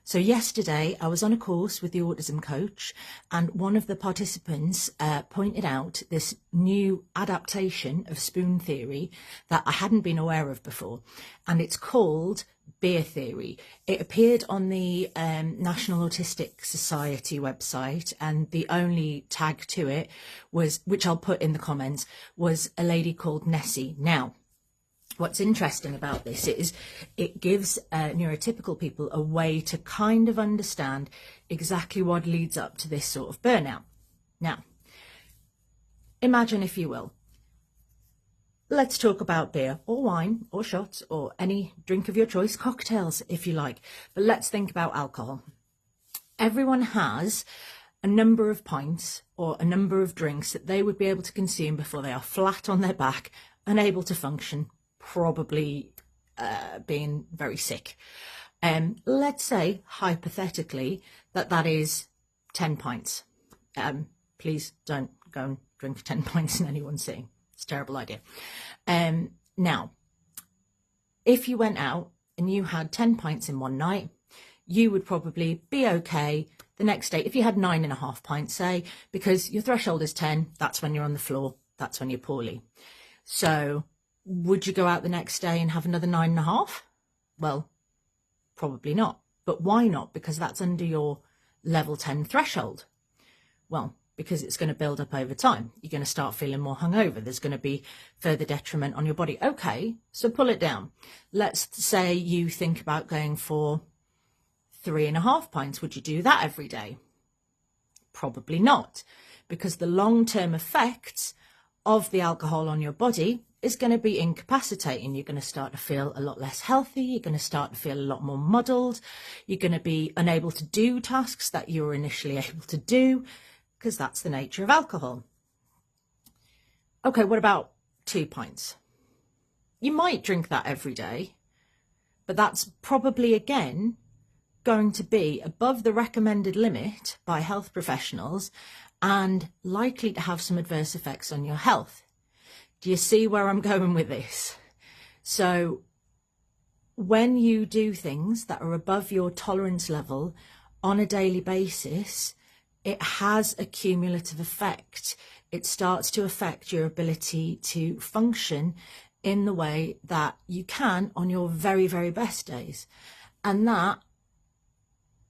So yesterday I was on a course with the autism coach, and one of the participants pointed out this new adaptation of spoon theory that I hadn't been aware of before, and it's called beer theory. It appeared on the National Autistic Society website, and the only tag to it was, which I'll put in the comments, was a lady called Nessie. Now, what's interesting about this is it gives neurotypical people a way to kind of understand exactly what leads up to this sort of burnout. Now, imagine, if you will, let's talk about beer or wine or shots or any drink of your choice, cocktails if you like, but let's think about alcohol. Everyone has a number of pints or a number of drinks that they would be able to consume before they are flat on their back, unable to function, probably being very sick. Let's say, hypothetically, that is 10 pints. Please don't go and drink 10 pints in anyone's sitting. It's a terrible idea. Now, if you went out and you had 10 pints in one night, you would probably be okay the next day if you had 9.5 pints, say, because your threshold is 10. That's when you're on the floor. That's when you're poorly. So would you go out the next day and have another 9.5? Well, probably not. But why not? Because that's under your level 10 threshold. Well, because it's going to build up over time. You're going to start feeling more hungover. There's going to be further detriment on your body. Okay, so pull it down. Let's say you think about going for 3.5 pints. Would you do that every day? Probably not, because the long-term effects of the alcohol on your body is going to be incapacitating. You're going to start to feel a lot less healthy. You're going to start to feel a lot more muddled. You're going to be unable to do tasks that you were initially able to do, because that's the nature of alcohol. Okay, what about 2 pints? You might drink that every day, but that's probably, again, going to be above the recommended limit by health professionals and likely to have some adverse effects on your health. Do you see where I'm going with this? So when you do things that are above your tolerance level on a daily basis, it has a cumulative effect. It starts to affect your ability to function in the way that you can on your very, very best days. And that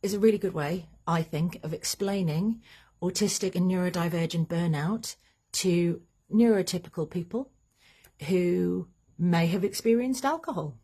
is a really good way, I think, of explaining autistic and neurodivergent burnout to neurotypical people who may have experienced alcohol.